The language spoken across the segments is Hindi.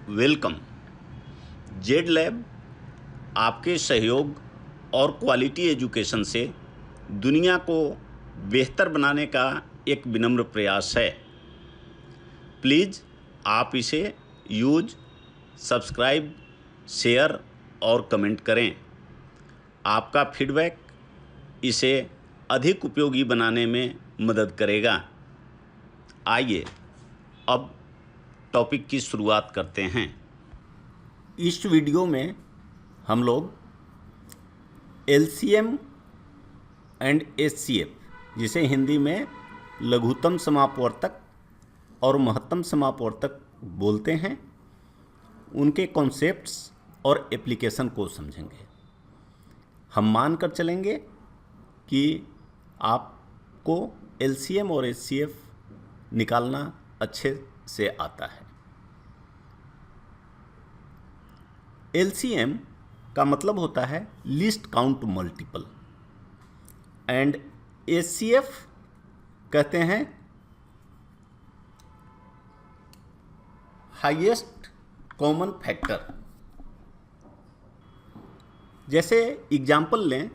वेलकम। जेड लैब आपके सहयोग और क्वालिटी एजुकेशन से दुनिया को बेहतर बनाने का एक विनम्र प्रयास है। प्लीज़ आप इसे यूज, सब्सक्राइब, शेयर और कमेंट करें। आपका फीडबैक इसे अधिक उपयोगी बनाने में मदद करेगा। आइए अब टॉपिक की शुरुआत करते हैं। इस वीडियो में हम लोग एलसीएम एंड एचसीएफ, जिसे हिंदी में लघुत्तम समापवर्तक और महत्तम समापवर्तक बोलते हैं, उनके कॉन्सेप्ट्स और एप्लीकेशन को समझेंगे। हम मान कर चलेंगे कि आपको एलसीएम और एचसीएफ निकालना अच्छे से आता है। एलसीएम का मतलब होता है least count multiple and HCF कहते हैं हाईएस्ट कॉमन फैक्टर। जैसे एग्जाम्पल लें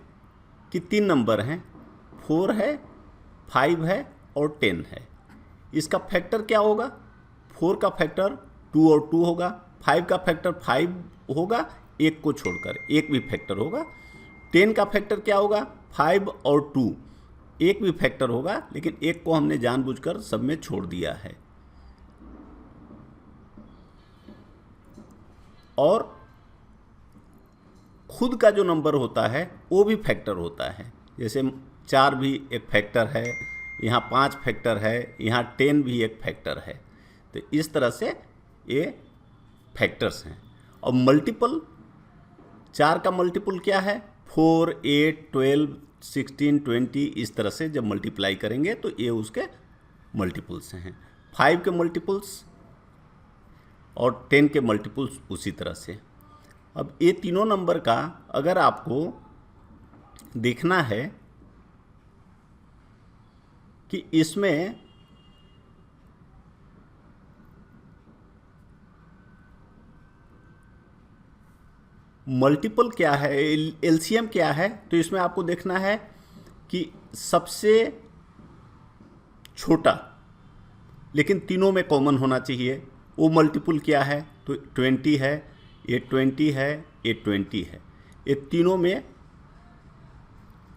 कि 3 नंबर हैं, 4 है, 5 है और 10 है। इसका फैक्टर क्या होगा? 4 का फैक्टर 2 और 2 होगा, 5 का फैक्टर 5 होगा, एक को छोड़कर एक भी फैक्टर होगा। 10 का फैक्टर क्या होगा? 5 और 2, एक भी फैक्टर होगा, लेकिन एक को हमने जानबूझकर सब में छोड़ दिया है। और खुद का जो नंबर होता है वो भी फैक्टर होता है। जैसे 4 भी एक फैक्टर है, यहाँ 5 फैक्टर है, यहाँ 10 भी एक फैक्टर है। तो इस तरह से ये फैक्टर्स हैं। और मल्टीपल, 4 का मल्टीपल क्या है? 4, 8, 12, 16, 20। इस तरह से जब मल्टीप्लाई करेंगे तो ये उसके मल्टीपल्स हैं। 5 के मल्टीपल्स और 10 के मल्टीपल्स उसी तरह से। अब ये तीनों नंबर का अगर आपको देखना है कि इसमें मल्टीपल क्या है, एलसीएम क्या है, तो इसमें आपको देखना है कि सबसे छोटा लेकिन तीनों में कॉमन होना चाहिए वो मल्टीपल क्या है। तो 20 है, ये 20 है, ये 20 है, ये तीनों में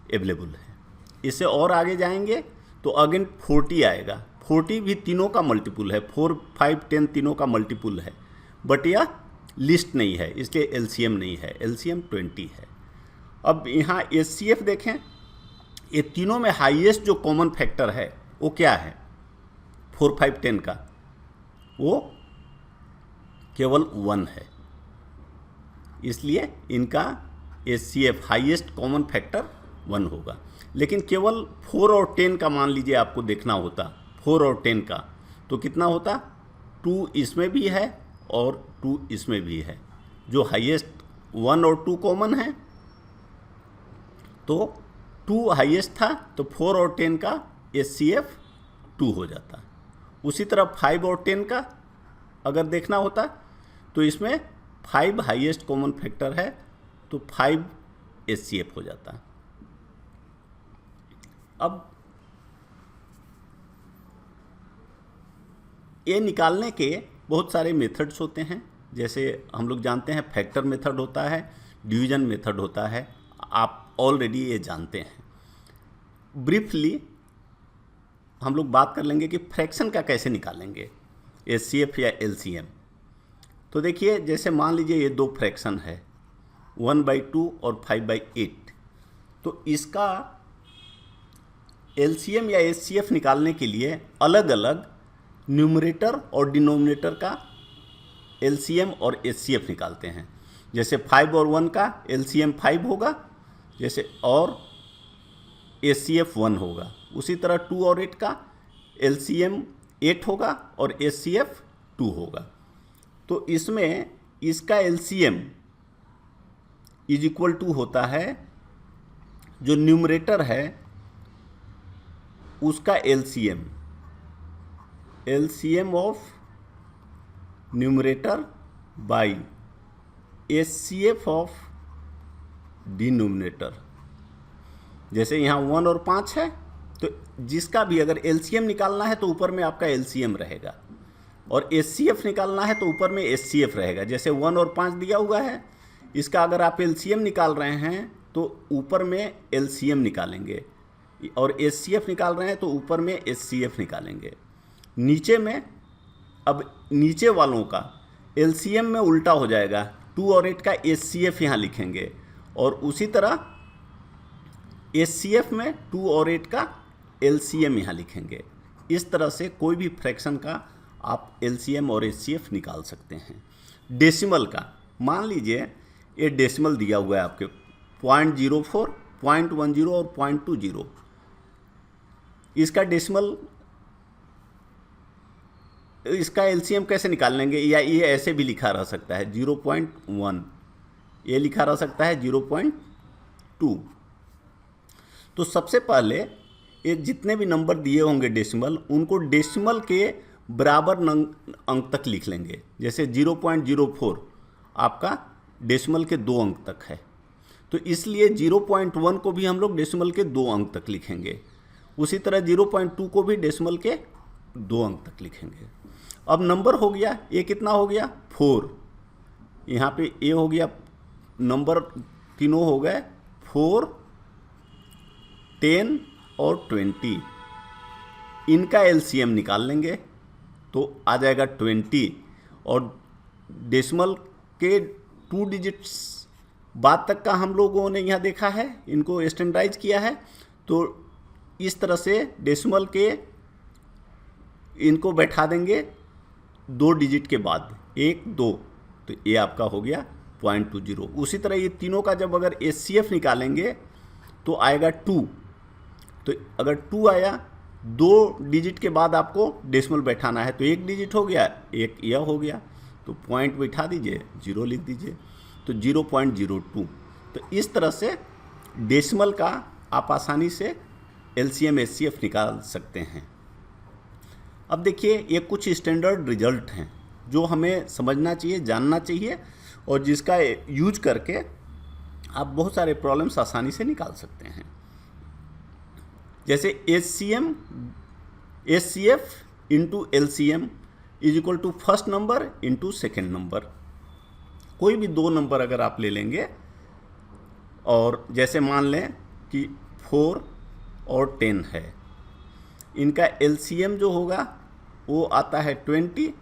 अवेलेबल है। इससे और आगे जाएंगे तो अगेन 40 आएगा। 40 भी तीनों का मल्टीपल है, 4, 5, 10 तीनों का मल्टीपल है, बट यह लिस्ट नहीं है, इसलिए एलसीएम नहीं है। एलसीएम 20 है। अब यहाँ एचसीएफ देखें, ये तीनों में हाईएस्ट जो कॉमन फैक्टर है वो क्या है? 4, 5, 10 का वो केवल 1 है, इसलिए इनका एचसीएफ हाईएस्ट कॉमन फैक्टर 1 होगा। लेकिन केवल 4 और 10 का मान लीजिए आपको देखना होता, 4 और 10 का, तो कितना होता? 2 इसमें भी है और 2 इसमें भी है। जो हाईएस्ट 1 और 2 कॉमन है, तो 2 हाईएस्ट था, तो 4 और 10 का एचसीएफ 2 हो जाता। उसी तरह 5 और 10 का अगर देखना होता तो इसमें 5 हाईएस्ट कॉमन फैक्टर है, तो 5 एचसीएफ हो जाता। अब ये निकालने के बहुत सारे मेथड्स होते हैं। जैसे हम लोग जानते हैं फैक्टर मेथड होता है, डिवीजन मेथड होता है, आप ऑलरेडी ये जानते हैं। ब्रीफली हम लोग बात कर लेंगे कि फ्रैक्शन का कैसे निकालेंगे, एचसीएफ या एलसीएम। तो देखिए, जैसे मान लीजिए ये 2 फ्रैक्शन है, 1/2 और 5/8। तो इसका एलसीएम या एचसीएफ निकालने के लिए अलग अलग न्यूमरेटर और डिनोमिनेटर का एलसीएम और एचसीएफ निकालते हैं। जैसे 5 और 1 का एलसीएम 5 होगा, जैसे और एचसीएफ 1 होगा। उसी तरह 2 और 8 का एलसीएम 8 होगा और एचसीएफ 2 होगा। तो इसमें इसका एलसीएम इज इक्वल टू होता है, जो न्यूमरेटर है उसका LCM of numerator by HCF of denominator. जैसे यहाँ 1 और 5 है, तो जिसका भी अगर LCM निकालना है तो ऊपर में आपका LCM रहेगा, और HCF निकालना है तो ऊपर में HCF रहेगा। जैसे 1 और 5 दिया हुआ है, इसका अगर आप LCM निकाल रहे हैं तो ऊपर में LCM निकालेंगे, और HCF निकाल रहे हैं तो ऊपर में HCF निकालेंगे। नीचे में, अब नीचे वालों का LCM में उल्टा हो जाएगा, 2 और 8 का HCF यहाँ लिखेंगे, और उसी तरह HCF में 2 और 8 का LCM यहाँ लिखेंगे। इस तरह से कोई भी फ्रैक्शन का आप LCM और HCF निकाल सकते हैं। डेसिमल का, मान लीजिए ये डेसिमल दिया हुआ है आपके 0.04, 0.10 और 0.20। इसका डेसिमल, इसका LCM कैसे निकाल लेंगे, या ये ऐसे भी लिखा रह सकता है 0.1, ये लिखा रह सकता है 0.2। तो सबसे पहले ये जितने भी नंबर दिए होंगे डेसिमल, उनको डेसिमल के बराबर अंक तक लिख लेंगे। जैसे 0.04 आपका डेसिमल के 2 अंक तक है, तो इसलिए 0.1 को भी हम लोग डेसिमल के 2 अंक तक लिखेंगे। उसी तरह 0.2 को भी डेसिमल के 2 अंक तक लिखेंगे। अब नंबर हो गया, ये कितना हो गया 4, यहाँ पे ये हो गया, नंबर तीनों हो गए 4, 10 और 20। इनका LCM निकाल लेंगे तो आ जाएगा 20, और डेसिमल के 2 डिजिट्स बाद तक का हम लोगों ने यहाँ देखा है, इनको स्टैंडर्डाइज किया है। तो इस तरह से डेसिमल के इनको बैठा देंगे 2 डिजिट के बाद, 1, 2, तो ये आपका हो गया 0.20। उसी तरह ये तीनों का जब अगर HCF निकालेंगे तो आएगा 2। तो अगर 2 आया, 2 डिजिट के बाद आपको डेसिमल बैठाना है, तो 1 डिजिट हो गया, 1 यह हो गया, तो पॉइंट बैठा दीजिए, 0 लिख दीजिए, तो 0.02। तो इस तरह से डेसिमल का आप आसानी से LCM HCF निकाल सकते हैं। अब देखिए, ये कुछ स्टैंडर्ड रिजल्ट हैं जो हमें समझना चाहिए, जानना चाहिए, और जिसका यूज करके आप बहुत सारे प्रॉब्लम्स आसानी से निकाल सकते हैं। जैसे HCF into LCM is equal to first number into second number. कोई भी 2 नंबर अगर आप ले लेंगे, और जैसे मान लें कि 4 और 10 है, इनका LCM जो होगा वो आता है 20,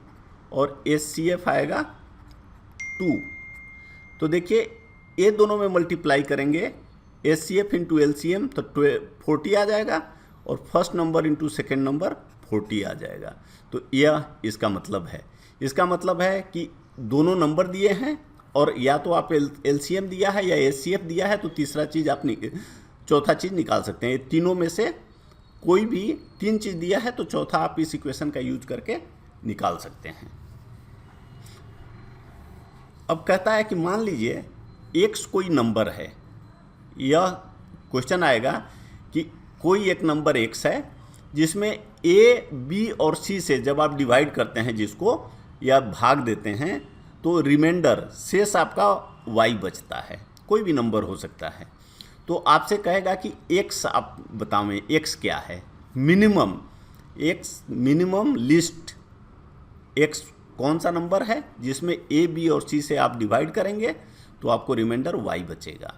और HCF आएगा 2। तो देखिए, ये दोनों में मल्टीप्लाई करेंगे, HCF इंटू LCM तो 40 आ जाएगा, और first number into second number 40 आ जाएगा। तो यह इसका मतलब है। इसका मतलब है कि दोनों नंबर दिए हैं, और या तो आप LCM दिया है या HCF दिया है, तो तीसरा चीज़ आप चौथा चीज़ निकाल सकते हैं। तीनों में से कोई भी 3 चीज़ दिया है तो चौथा आप इस इक्वेशन का यूज करके निकाल सकते हैं। अब कहता है कि मान लीजिए x कोई नंबर है, यह क्वेश्चन आएगा कि कोई एक नंबर x है जिसमें a, b और c से जब आप डिवाइड करते हैं जिसको, या भाग देते हैं, तो रिमाइंडर शेष आपका y बचता है। कोई भी नंबर हो सकता है। तो आपसे कहेगा कि x आप बतावें, x क्या है, minimum, x minimum list, x कौन सा नंबर है जिसमें a, b और c से आप डिवाइड करेंगे तो आपको रिमाइंडर y बचेगा।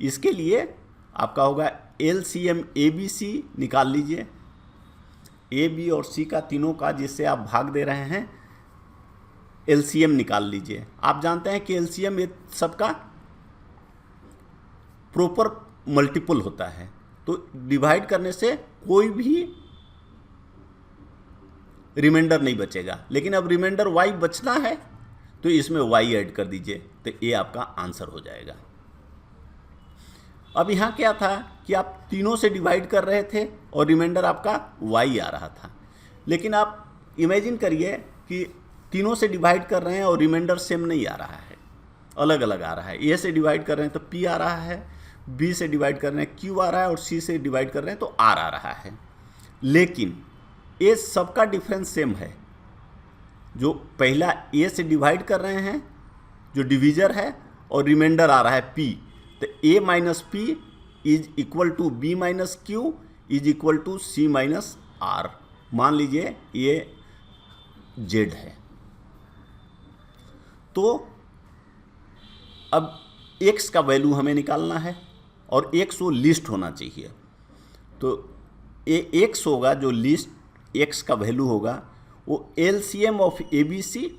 इसके लिए आपका होगा LCM ABC निकाल लीजिए, a, b और c का तीनों का जिससे आप भाग दे रहे हैं LCM निकाल लीजिए। आप जानते हैं कि LCM ये सबका प्रॉपर मल्टीपल होता है, तो डिवाइड करने से कोई भी रिमाइंडर नहीं बचेगा। लेकिन अब रिमाइंडर y बचना है तो इसमें y ऐड कर दीजिए, तो ये आपका आंसर हो जाएगा। अब यहाँ क्या था कि आप तीनों से डिवाइड कर रहे थे और रिमाइंडर आपका y आ रहा था। लेकिन आप इमेजिन करिए कि तीनों से डिवाइड कर रहे हैं और रिमाइंडर सेम नहीं आ रहा है, अलग अलग आ रहा है। a से डिवाइड कर रहे हैं तो p आ रहा है, b से डिवाइड कर रहे हैं q आ रहा है, और c से डिवाइड कर रहे हैं तो r आ रहा है। लेकिन ये सबका डिफरेंस सेम है, जो पहला ए से डिवाइड कर रहे हैं जो डिवीजर है, और रिमाइंडर आ रहा है पी, तो A minus P is equal to B minus Q is equal to C minus R. मान लीजिए ये जेड है। तो अब एक्स का वैल्यू हमें निकालना है और एक्स वो लिस्ट होना चाहिए। तो एक्स होगा जो लिस्ट एक्स का वैल्यू होगा वो LCM of A B C,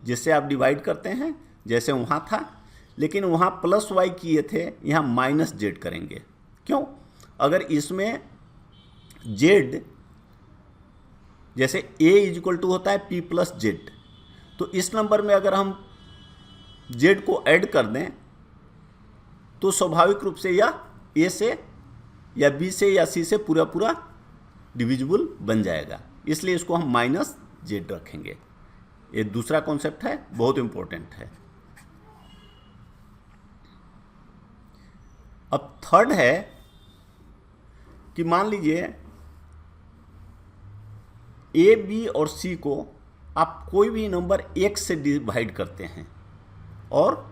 जिससे आप डिवाइड करते हैं जैसे वहाँ था, लेकिन वहाँ प्लस वाई किए थे, यहाँ माइनस जेड करेंगे। क्यों? अगर इसमें जेड जैसे ए इज इक्वल टू होता है पी प्लस जेड, तो इस नंबर में अगर हम जेड को ऐड कर दें तो स्वाभाविक रूप से यह ए से या बी से या सी से पूरा पूरा डिविजिबल बन जाएगा, इसलिए इसको हम माइनस जेड रखेंगे। ये दूसरा कॉन्सेप्ट है, बहुत इंपॉर्टेंट है। अब थर्ड है कि मान लीजिए ए बी और सी को आप कोई भी नंबर एक्स से डिवाइड करते हैं और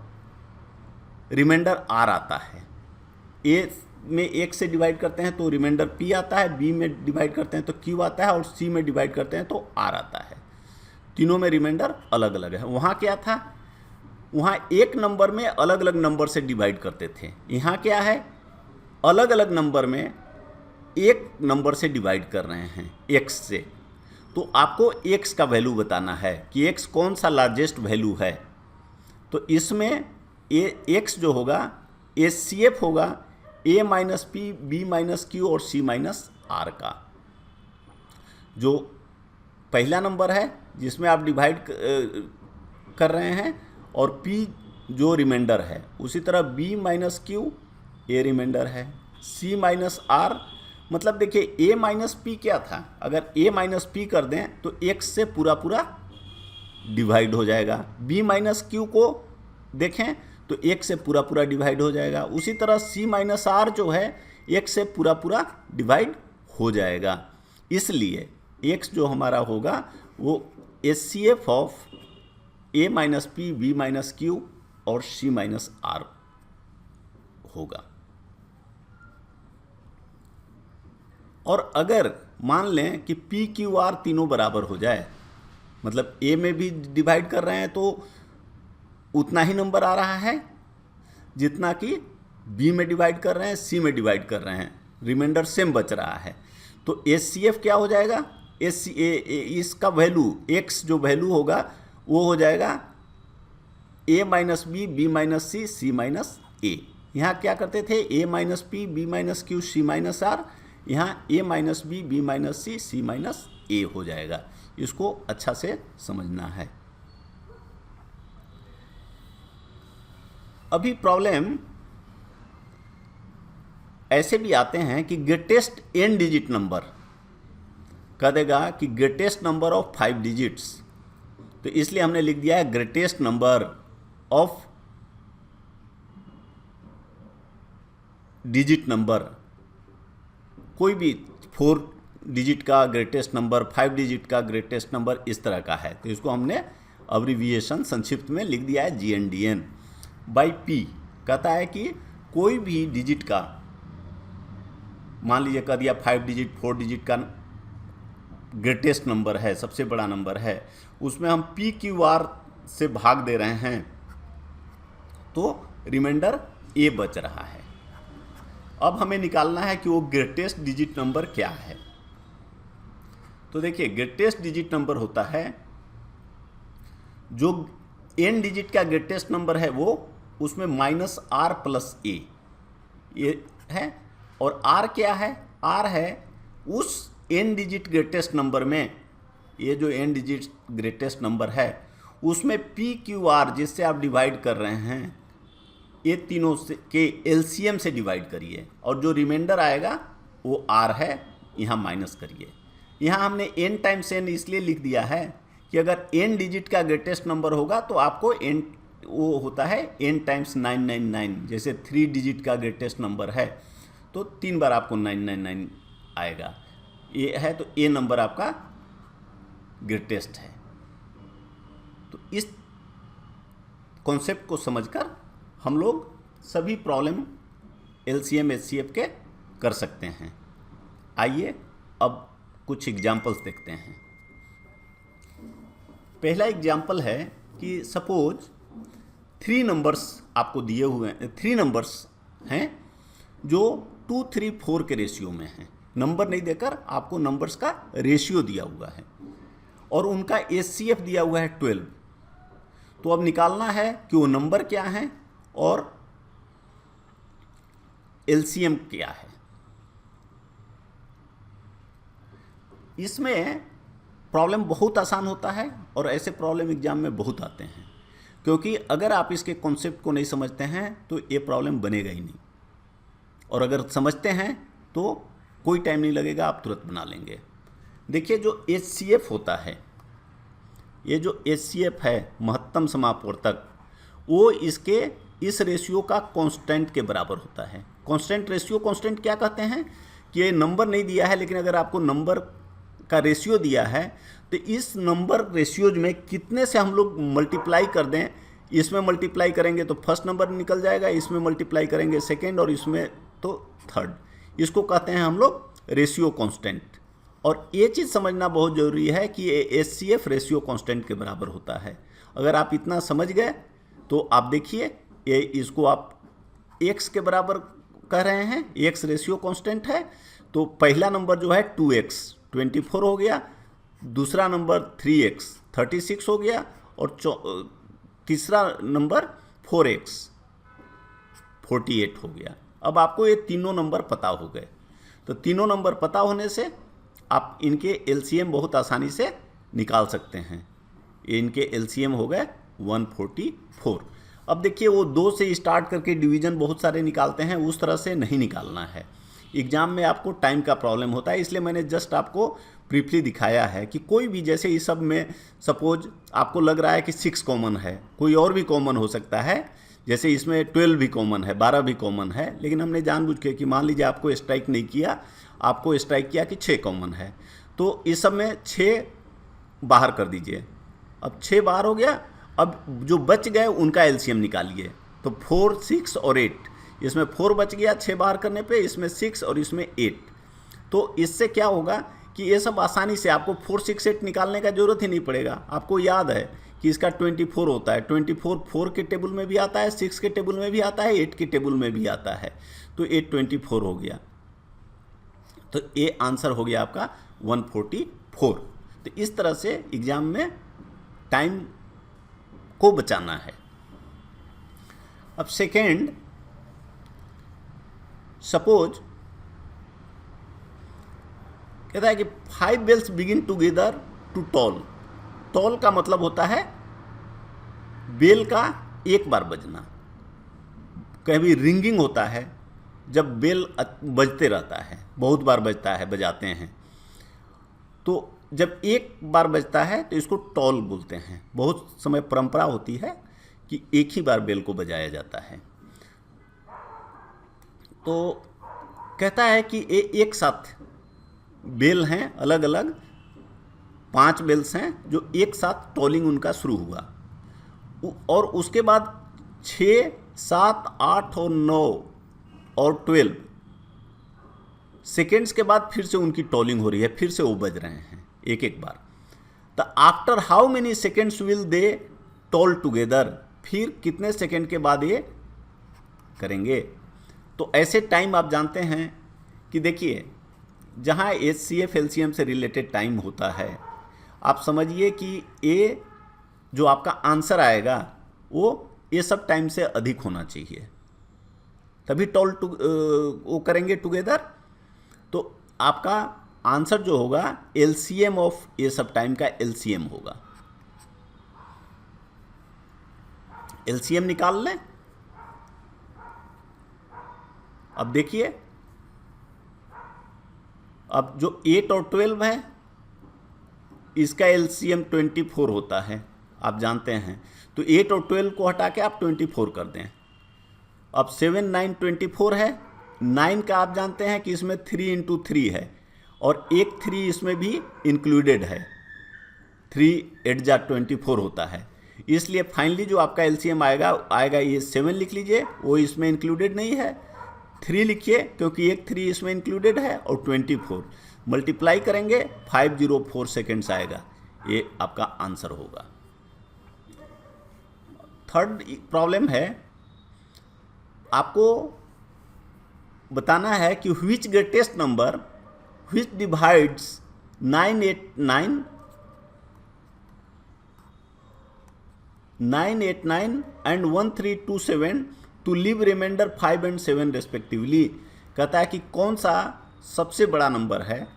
रिमाइंडर आर आता है। ए में एक से डिवाइड करते हैं तो रिमाइंडर पी आता है, बी में डिवाइड करते हैं तो क्यू आता है, और सी में डिवाइड करते हैं तो आर आता है। तीनों में रिमाइंडर अलग अलग है। वहाँ क्या था? वहाँ एक नंबर में अलग अलग नंबर से डिवाइड करते थे। यहाँ क्या है? अलग अलग नंबर में एक नंबर से डिवाइड कर रहे हैं एक्स से। तो आपको एक्स का वैल्यू बताना है कि एक्स कौन सा लार्जेस्ट वैल्यू है। तो इसमें एक्स जो होगा एचसीएफ होगा A minus P, B minus Q और सी माइनस आर का। जो पहला नंबर है जिसमें आप डिवाइड कर रहे हैं, और पी जो रिमाइंडर है, उसी तरह B minus Q A remainder है, सी माइनस आर। मतलब देखिए ए माइनस पी क्या था? अगर ए माइनस पी कर दें तो एक्स से पूरा पूरा डिवाइड हो जाएगा। बी माइनस क्यू को देखें तो एक से पूरा पूरा डिवाइड हो जाएगा। उसी तरह सी माइनस आर जो है एक से पूरा पूरा डिवाइड हो जाएगा। इसलिए एक्स जो हमारा होगा वो HCF of A minus P, B minus Q और सी माइनस आर होगा। और अगर मान लें कि पी क्यू आर तीनों बराबर हो जाए, मतलब ए में भी डिवाइड कर रहे हैं तो उतना ही नंबर आ रहा है जितना कि बी में डिवाइड कर रहे हैं, सी में डिवाइड कर रहे हैं, रिमाइंडर सेम बच रहा है। तो एचसीएफ क्या हो जाएगा? इसका वैल्यू एक्स जो वैल्यू होगा वो हो जाएगा A minus B, B minus C, C minus A. यहाँ क्या करते थे? A minus P, B minus Q, C minus R. यहाँ A minus B, B minus C, C minus A हो जाएगा। इसको अच्छा से समझना है। अभी प्रॉब्लम ऐसे भी आते हैं कि ग्रेटेस्ट एन डिजिट नंबर कह देगा कि ग्रेटेस्ट नंबर ऑफ 5 डिजिट्स। तो इसलिए हमने लिख दिया है greatest number of digit number. कोई भी 4 डिजिट का ग्रेटेस्ट नंबर, 5 डिजिट का ग्रेटेस्ट नंबर, इस तरह का है। तो इसको हमने अब्रिविएशन संक्षिप्त में लिख दिया है GNDN बाई पी। कहता है कि कोई भी डिजिट का, मान लीजिए कह दिया 5 डिजिट, 4 डिजिट का ग्रेटेस्ट नंबर है, सबसे बड़ा नंबर है, उसमें हम पी क्यू आर से भाग दे रहे हैं तो रिमाइंडर ए बच रहा है। अब हमें निकालना है कि वो ग्रेटेस्ट डिजिट नंबर क्या है। तो देखिए ग्रेटेस्ट डिजिट नंबर होता है जो एन डिजिट का ग्रेटेस्ट नंबर है वो उसमें माइनस आर प्लस ए ये है। और आर क्या है? आर है उस एन डिजिट ग्रेटेस्ट नंबर में, ये जो एन डिजिट ग्रेटेस्ट नंबर है उसमें पी क्यू आर जिससे आप डिवाइड कर रहे हैं, ये तीनों से के एलसीएम से डिवाइड करिए और जो रिमाइंडर आएगा वो आर है, यहाँ माइनस करिए। यहाँ हमने एन टाइम्स एन इसलिए लिख दिया है कि अगर एन डिजिट का ग्रेटेस्ट नंबर होगा तो आपको एन वो होता है एन टाइम्स 999। जैसे 3 डिजिट का ग्रेटेस्ट नंबर है तो 3 बार आपको 999 आएगा। ये है तो ए नंबर आपका ग्रेटेस्ट है। इस कॉन्सेप्ट को समझकर हम लोग सभी प्रॉब्लम एलसीएम एचसीएफ के कर सकते हैं। आइए अब कुछ एग्जाम्पल्स देखते हैं। पहला एग्जाम्पल है कि सपोज 3 नंबर्स आपको दिए हुए हैं, 3 नंबर्स हैं जो 2, 3, 4 के रेशियो में हैं। नंबर नहीं देकर आपको नंबर्स का रेशियो दिया हुआ है और उनका एचसीएफ दिया हुआ है 12। तो अब निकालना है कि वो नंबर क्या है और एलसीएम क्या है। इसमें प्रॉब्लम बहुत आसान होता है और ऐसे प्रॉब्लम एग्जाम में बहुत आते हैं, क्योंकि अगर आप इसके कॉन्सेप्ट को नहीं समझते हैं तो ये प्रॉब्लम बनेगा ही नहीं, और अगर समझते हैं तो कोई टाइम नहीं लगेगा, आप तुरंत बना लेंगे। देखिए जो एचसीएफ होता है, ये जो एचसीएफ है महत्तम समापवर्तक, वो इसके इस रेशियो का कांस्टेंट के बराबर होता है। कांस्टेंट रेशियो, कांस्टेंट क्या कहते हैं कि ये नंबर नहीं दिया है, लेकिन अगर आपको नंबर का रेशियो दिया है तो इस नंबर रेशियोज में कितने से हम लोग मल्टीप्लाई कर दें, इसमें मल्टीप्लाई करेंगे तो फर्स्ट नंबर निकल जाएगा, इसमें मल्टीप्लाई करेंगे सेकेंड और इसमें तो थर्ड। इसको कहते हैं हम लोग रेशियो कांस्टेंट। और ये चीज़ समझना बहुत ज़रूरी है कि ये एचसीएफ रेशियो कांस्टेंट के बराबर होता है। अगर आप इतना समझ गए तो आप देखिए ये इसको आप एक्स के बराबर कह रहे हैं, एक्स रेशियो कांस्टेंट है, तो पहला नंबर जो है 2x 24 हो गया, दूसरा नंबर 3x 36 हो गया और तीसरा नंबर 4x 48 हो गया। अब आपको ये तीनों नंबर पता हो गए, तो तीनों नंबर पता होने से आप इनके एलसीएम बहुत आसानी से निकाल सकते हैं। इनके एलसीएम हो गए 144। अब देखिए वो 2 से स्टार्ट करके डिवीज़न बहुत सारे निकालते हैं, उस तरह से नहीं निकालना है। एग्ज़ाम में आपको टाइम का प्रॉब्लम होता है, इसलिए मैंने जस्ट आपको ब्रीफली दिखाया है कि कोई भी, जैसे इस सब में सपोज आपको लग रहा है कि 6 कॉमन है, कोई और भी कॉमन हो सकता है, जैसे इसमें 12 भी कॉमन है, 12 भी कॉमन है, लेकिन हमने जानबूझ के कि मान लीजिए आपको स्ट्राइक नहीं किया, आपको स्ट्राइक किया कि 6 कॉमन है, तो इस सब में 6 बाहर कर दीजिए। अब 6 बाहर हो गया, अब जो बच गए उनका एलसीएम निकालिए। तो 4, 6 और 8, इसमें 4 बच गया 6 बाहर करने पे, इसमें 6 और इसमें 8। तो इससे क्या होगा कि ये सब आसानी से आपको 4, 6, 8 निकालने का ज़रूरत ही नहीं पड़ेगा। आपको याद है कि इसका 24 होता है, 24 4 के टेबल में भी आता है, 6 के टेबल में भी आता है, 8 के टेबल में भी आता है, तो 8 24 हो गया। तो ये आंसर हो गया आपका 144। तो इस तरह से एग्ज़ाम में टाइम को बचाना है। अब सेकेंड, सपोज कहता है कि 5 bells begin together to toll. Toll का मतलब होता है बेल का एक बार बजना। कभी रिंगिंग होता है जब बेल बजते रहता है, बहुत बार बजता है, बजाते हैं, तो जब एक बार बजता है तो इसको टॉल बोलते हैं। बहुत समय परंपरा होती है कि एक ही बार बेल को बजाया जाता है। तो कहता है कि ये एक साथ बेल हैं, अलग अलग 5 बेल्स हैं जो एक साथ टॉलिंग उनका शुरू हुआ, और उसके बाद 6, 7, 8 और 9 और 12 सेकेंड्स के बाद फिर से उनकी टॉलिंग हो रही है, फिर से वो बज रहे हैं एक एक बार। तो after how many seconds will they toll together, फिर कितने सेकेंड के बाद ये करेंगे। तो ऐसे टाइम आप जानते हैं कि देखिए जहाँ एचसीएफ एलसीएम से रिलेटेड टाइम होता है, आप समझिए कि ये जो आपका आंसर आएगा वो ये सब टाइम से अधिक होना चाहिए, तभी टॉल वो करेंगे टुगेदर। तो आपका आंसर जो होगा एलसीएम ऑफ ये सब टाइम का एलसीएम होगा। एलसीएम निकाल लें। अब देखिए, अब जो 8 और 12 है इसका एलसीएम 24 होता है, आप जानते हैं। तो 8 और 12 को हटा के आप 24 कर दें। अब 7, 9, 24 है। 9 का आप जानते हैं कि इसमें 3 × 3 है और एक 3 इसमें भी इंक्लूडेड है, 3 8 जा 24 होता है। इसलिए फाइनली जो आपका एलसीएम आएगा ये 7 लिख लीजिए, वो इसमें इंक्लूडेड नहीं है। 3 लिखिए क्योंकि एक 3 इसमें इंक्लूडेड है, और 24 मल्टीप्लाई करेंगे 504 सेकेंड्स आएगा। ये आपका आंसर होगा। थर्ड प्रॉब्लम है, आपको बताना है कि which greatest number which divides 989 and 1327 to leave remainder 5 and 7 respectively. कहता है कि कौन सा सबसे बड़ा नंबर है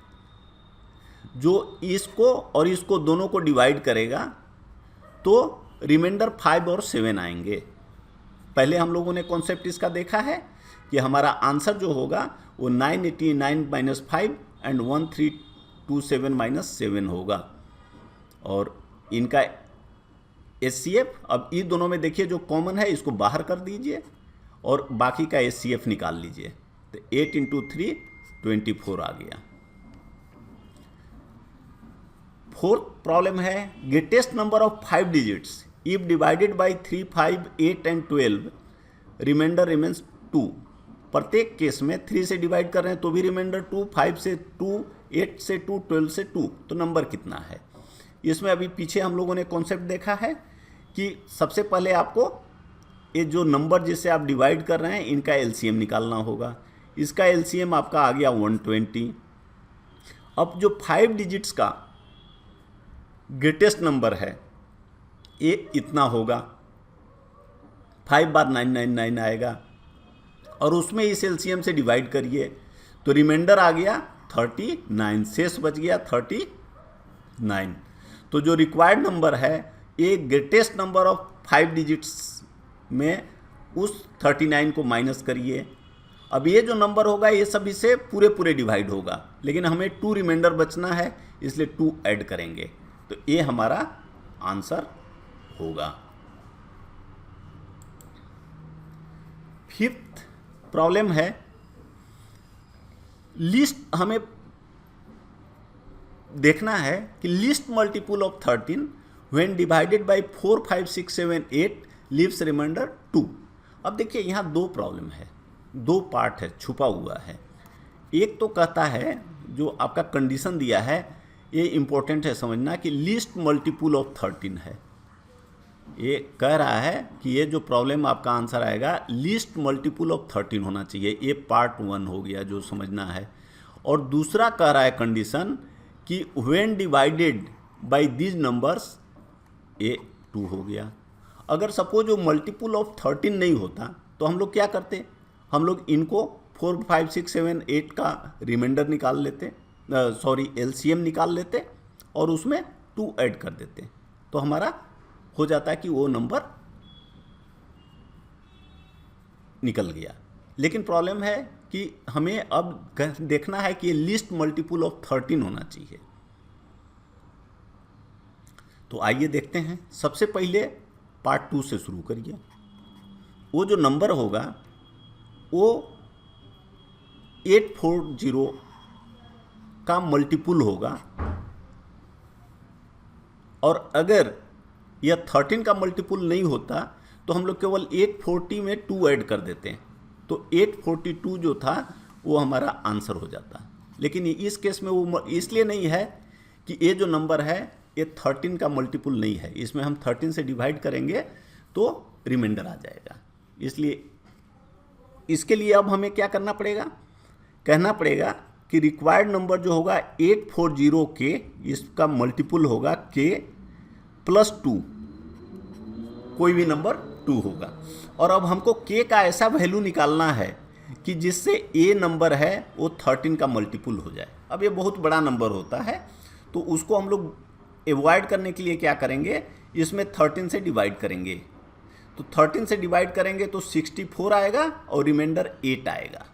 जो इसको और इसको दोनों को डिवाइड करेगा तो रिमाइंडर 5 और 7 आएंगे। पहले हम लोगों ने कॉन्सेप्ट इसका देखा है कि हमारा आंसर जो होगा वो 989 माइनस 5 एंड 1327 माइनस 7 होगा। और इनका HCF, अब ये दोनों में देखिए जो कॉमन है इसको बाहर कर दीजिए और बाकी का HCF निकाल लीजिए, तो 8 इंटू 3 24 आ गया। फोर्थ प्रॉब्लम है, greatest number of 5 digits if divided by 3, 5, 8 and 12 remainder remains 2। प्रत्येक केस में 3 से डिवाइड कर रहे हैं तो भी रिमाइंडर 2, 5 से 2, 8 से 2, 12 से 2, तो नंबर कितना है। इसमें अभी पीछे हम लोगों ने कॉन्सेप्ट देखा है कि सबसे पहले आपको ये जो नंबर जिससे आप डिवाइड कर रहे हैं इनका एलसीएम निकालना होगा। इसका एलसीएम आपका आ गया 120। अब जो 5 डिजिट्स का ग्रेटेस्ट नंबर है ये इतना होगा, 5 बार 999 आएगा, और उसमें इस एलसीएम से डिवाइड करिए तो रिमाइंडर आ गया 39, शेष बच गया 39। तो जो रिक्वायर्ड नंबर है ये ग्रेटेस्ट नंबर ऑफ 5 डिजिट्स में उस 39 को माइनस करिए। अब ये जो नंबर होगा ये सभी से पूरे पूरे डिवाइड होगा, लेकिन हमें 2 रिमाइंडर बचना है इसलिए 2 ऐड करेंगे, तो ये हमारा आंसर होगा। फिफ्थ प्रॉब्लम है, लिस्ट हमें देखना है कि least multiple of 13 when divided by 4, 5, 6, 7, 8 leaves remainder 2। अब देखिए यहाँ 2 प्रॉब्लम है, 2 पार्ट है, छुपा हुआ है। एक तो कहता है जो आपका कंडीशन दिया है ये इंपॉर्टेंट है समझना कि लिस्ट मल्टीपल ऑफ 13 है। ये कह रहा है कि ये जो प्रॉब्लम आपका आंसर आएगा लिस्ट मल्टीपल ऑफ 13 होना चाहिए, ये पार्ट 1 हो गया जो समझना है। और दूसरा कह रहा है कंडीशन कि when divided bye these numbers, ये 2 हो गया। अगर सपोज वो मल्टीपल ऑफ 13 नहीं होता तो हम लोग क्या करते, हम लोग इनको 4, 5, 6, 7, 8 का रिमाइंडर निकाल लेते, एलसीएम निकाल लेते और उसमें 2 ऐड कर देते, तो हमारा हो जाता है कि वो नंबर निकल गया। लेकिन प्रॉब्लम है कि हमें अब देखना है कि ये लिस्ट मल्टीपल ऑफ 13 होना चाहिए। तो आइए देखते हैं। सबसे पहले पार्ट 2 से शुरू करिए। वो जो नंबर होगा वो 840 का मल्टीपल होगा, और अगर यह 13 का मल्टीपल नहीं होता तो हम लोग केवल 840 में 2 ऐड कर देते हैं, तो 842 जो था वो हमारा आंसर हो जाता। लेकिन इस केस में वो इसलिए नहीं है कि ये जो नंबर है ये 13 का मल्टीपल नहीं है, इसमें हम 13 से डिवाइड करेंगे तो रिमाइंडर आ जाएगा। इसलिए इसके लिए अब हमें क्या करना पड़ेगा, कहना पड़ेगा कि रिक्वायर्ड नंबर जो होगा 840 के, इसका मल्टीपल होगा k प्लस 2, कोई भी नंबर 2 होगा। और अब हमको k का ऐसा वैल्यू निकालना है कि जिससे a नंबर है वो 13 का मल्टीपल हो जाए। अब ये बहुत बड़ा नंबर होता है तो उसको हम लोग एवॉइड करने के लिए क्या करेंगे, इसमें 13 से डिवाइड करेंगे। तो 13 से डिवाइड करेंगे तो 64 आएगा और रिमाइंडर 8 आएगा।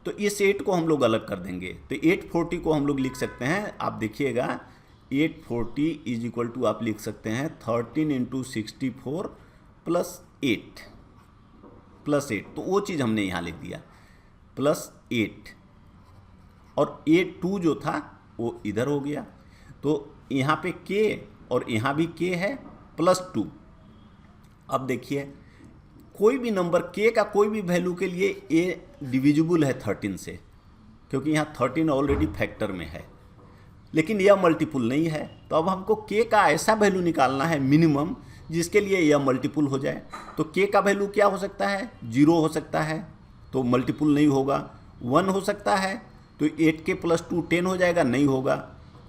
तो इस 8 को हम लोग अलग कर देंगे, तो 840 को हम लोग लिख सकते हैं, आप देखिएगा 840 इज इक्वल टू आप लिख सकते हैं 13 इंटू 64 प्लस 8 प्लस 8, तो वो चीज़ हमने यहाँ लिख दिया प्लस 8, और 8 जो था वो इधर हो गया। तो यहाँ पे k और यहाँ भी k है +2। अब देखिए कोई भी नंबर k का कोई भी वैल्यू के लिए a डिविजिबल है 13 से, क्योंकि यहाँ 13 ऑलरेडी फैक्टर में है, लेकिन यह मल्टीपुल नहीं है। तो अब हमको k का ऐसा वैल्यू निकालना है मिनिमम जिसके लिए यह मल्टीपुल हो जाए। तो k का वैल्यू क्या हो सकता है? 0 हो सकता है, तो मल्टीपुल नहीं होगा। 1 हो सकता है, तो 8k + 2 10 हो जाएगा, नहीं होगा।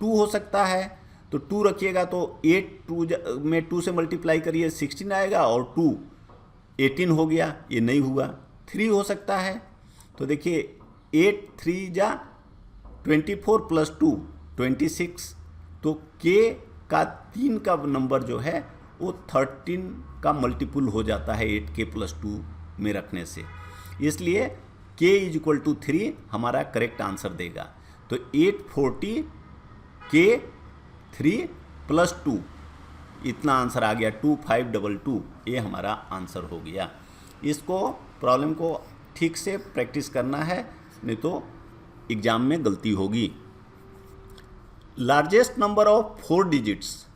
2 हो सकता है, तो 2 रखिएगा तो 8 2 में 2 से मल्टीप्लाई करिए 16 आएगा, और 2 18 हो गया, ये नहीं हुआ। 3 हो सकता है, तो देखिए 8 3 जा 24 + 2 26। तो k का 3 का नंबर जो है वो 13 का मल्टीपुल हो जाता है 8k + 2 में रखने से, इसलिए k = 3 हमारा करेक्ट आंसर देगा। तो 840 k 3 + 2 इतना आंसर आ गया 2522, ये हमारा आंसर हो गया। इसको प्रॉब्लम को ठीक से प्रैक्टिस करना है, नहीं तो एग्जाम में गलती होगी। Largest number of 4 digits.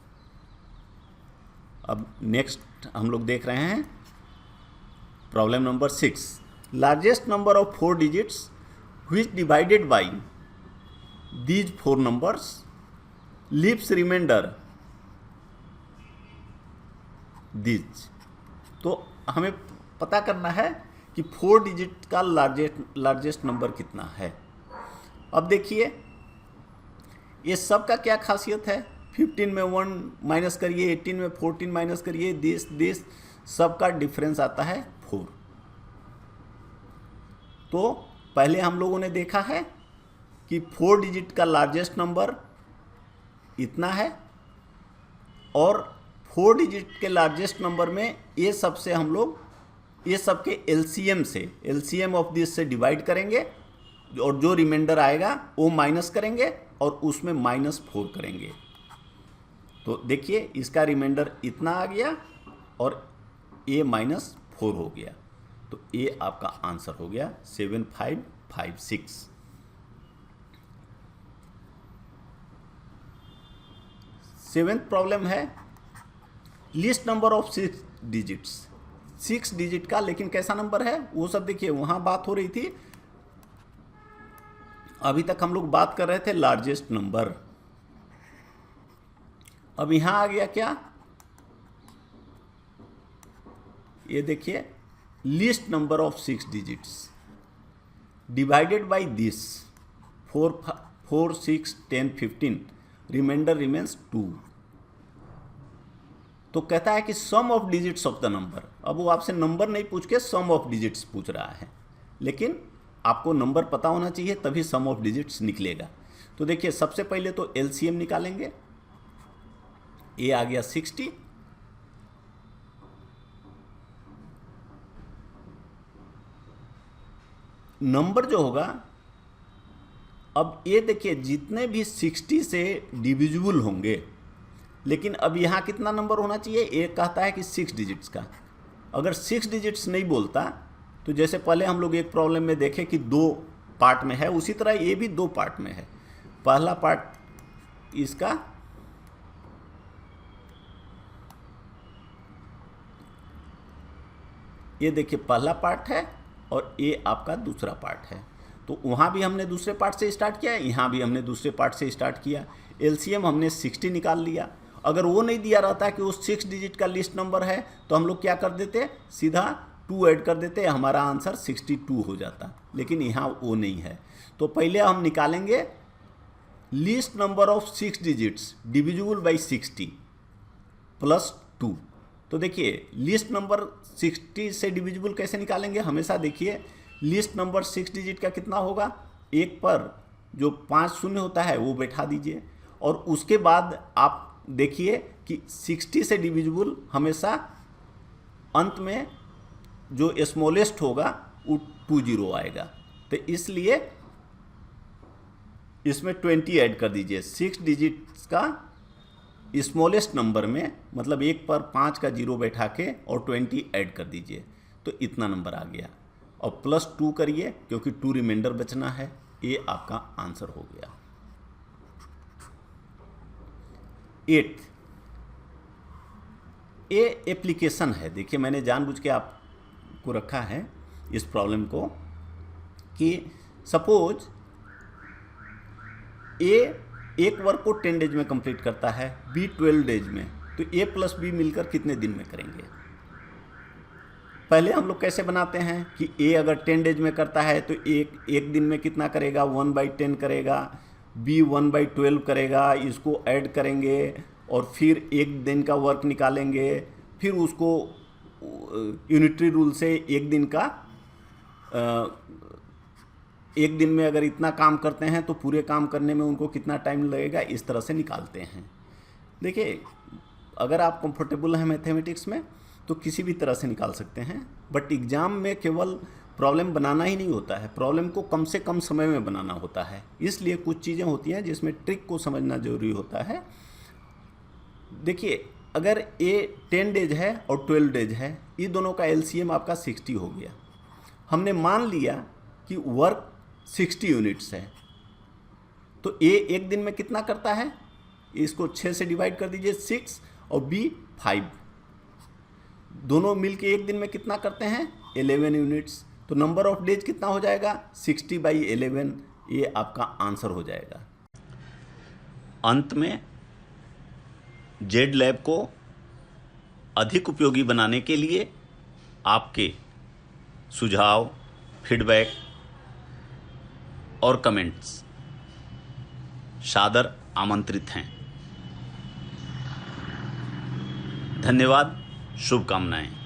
अब नेक्स्ट हम लोग देख रहे हैं problem number 6। Largest number of 4 digits which divided by these 4 numbers leaves remainder these। तो हमें पता करना है कि 4 डिजिट का लार्जेस्ट नंबर कितना है। अब देखिए ये सब का क्या खासियत है, 15 में 1 माइनस करिए, 18 में 14 माइनस करिए, दिस सब का डिफरेंस आता है 4। तो पहले हम लोगों ने देखा है कि 4 डिजिट का लार्जेस्ट नंबर इतना है, और 4 डिजिट के लार्जेस्ट नंबर में ये सबसे हम लोग ये सब के एलसीएम ऑफ दिस से डिवाइड करेंगे, और जो रिमाइंडर आएगा वो माइनस करेंगे और उसमें -4 करेंगे। तो देखिए इसका रिमाइंडर इतना आ गया और ये -4 हो गया, तो ये आपका आंसर हो गया 7556। 7th प्रॉब्लम है list number of 6 digits. 6 digit का लेकिन कैसा नंबर है वो सब देखिए, वहां बात हो रही थी, अभी तक हम लोग बात कर रहे थे लार्जेस्ट नंबर। अब यहां आ गया क्या, ये देखिए list number of 6 digits divided by this 4 6 10 15 remainder remains 2। तो कहता है कि sum of digits of the number. अब वो आपसे नंबर नहीं पूछ के सम ऑफ डिजिट्स पूछ रहा है, लेकिन आपको नंबर पता होना चाहिए तभी सम ऑफ डिजिट्स निकलेगा। तो देखिए सबसे पहले तो एलसीएम निकालेंगे, ये आ गया 60, नंबर जो होगा, अब ये देखिए जितने भी 60 से डिविजिबल होंगे, लेकिन अब यहाँ कितना नंबर होना चाहिए, एक कहता है कि 6 डिजिट्स का। अगर 6 डिजिट्स नहीं बोलता तो जैसे पहले हम लोग एक प्रॉब्लम में देखे कि 2 पार्ट में है, उसी तरह ये भी 2 पार्ट में है। पहला पार्ट इसका, ये देखिए पहला पार्ट है और ये आपका दूसरा पार्ट है। तो वहाँ भी हमने दूसरे पार्ट से स्टार्ट किया, यहाँ भी हमने दूसरे पार्ट से स्टार्ट किया। एलसीएम हमने 60 निकाल लिया। अगर वो नहीं दिया रहता कि वो 6 डिजिट का लिस्ट नंबर है तो हम लोग क्या कर देते, सीधा 2 ऐड कर देते, हमारा आंसर 62 हो जाता, लेकिन यहाँ वो नहीं है। तो पहले हम निकालेंगे list number of 6 digits divisible by 60 plus 2। तो देखिए लिस्ट नंबर 60 से डिविजिबल कैसे निकालेंगे, हमेशा देखिए लिस्ट नंबर 6 डिजिट का कितना होगा, एक पर जो 5 शून्य होता है वो बैठा दीजिए, और उसके बाद आप देखिए कि 60 से डिविजिबल हमेशा अंत में जो स्मॉलेस्ट होगा वो 20 आएगा। तो इसलिए इसमें 20 ऐड कर दीजिए। 6 डिजिट्स का स्मॉलेस्ट नंबर में, मतलब एक पर 5 का 0 बैठा के और 20 ऐड कर दीजिए, तो इतना नंबर आ गया। और प्लस 2 करिए क्योंकि 2 रिमाइंडर बचना है, ये आपका आंसर हो गया। 8 ये एप्लीकेशन है। देखिए मैंने जानबूझ के आपको रखा है इस प्रॉब्लम को कि सपोज ए एक वर्क को 10 डेज में कंप्लीट करता है, बी 12 डेज में, तो ए प्लस बी मिलकर कितने दिन में करेंगे। पहले हम लोग कैसे बनाते हैं कि ए अगर 10 डेज में करता है तो एक दिन में कितना करेगा, 1/10 करेगा, बी 1/12 करेगा, इसको ऐड करेंगे और फिर एक दिन का वर्क निकालेंगे, फिर उसको यूनिटरी रूल से एक दिन का एक दिन में अगर इतना काम करते हैं तो पूरे काम करने में उनको कितना टाइम लगेगा, इस तरह से निकालते हैं। देखिए अगर आप कंफर्टेबल हैं मैथमेटिक्स में तो किसी भी तरह से निकाल सकते हैं, बट एग्ज़ाम में केवल प्रॉब्लम बनाना ही नहीं होता है, प्रॉब्लम को कम से कम समय में बनाना होता है। इसलिए कुछ चीज़ें होती हैं जिसमें ट्रिक को समझना जरूरी होता है। देखिए अगर ए 10 डेज है और 12 डेज है, ये दोनों का एलसीएम आपका 60 हो गया। हमने मान लिया कि वर्क 60 यूनिट्स है, तो ए एक दिन में कितना करता है, इसको 6 से डिवाइड कर दीजिए 6 और बी 5, दोनों मिलके एक दिन में कितना करते हैं 11 यूनिट्स। तो नंबर ऑफ डेज कितना हो जाएगा 60/11, ये आपका आंसर हो जाएगा। अंत में जेड लैब को अधिक उपयोगी बनाने के लिए आपके सुझाव, फीडबैक और कमेंट्स सादर आमंत्रित हैं। धन्यवाद, शुभकामनाएं।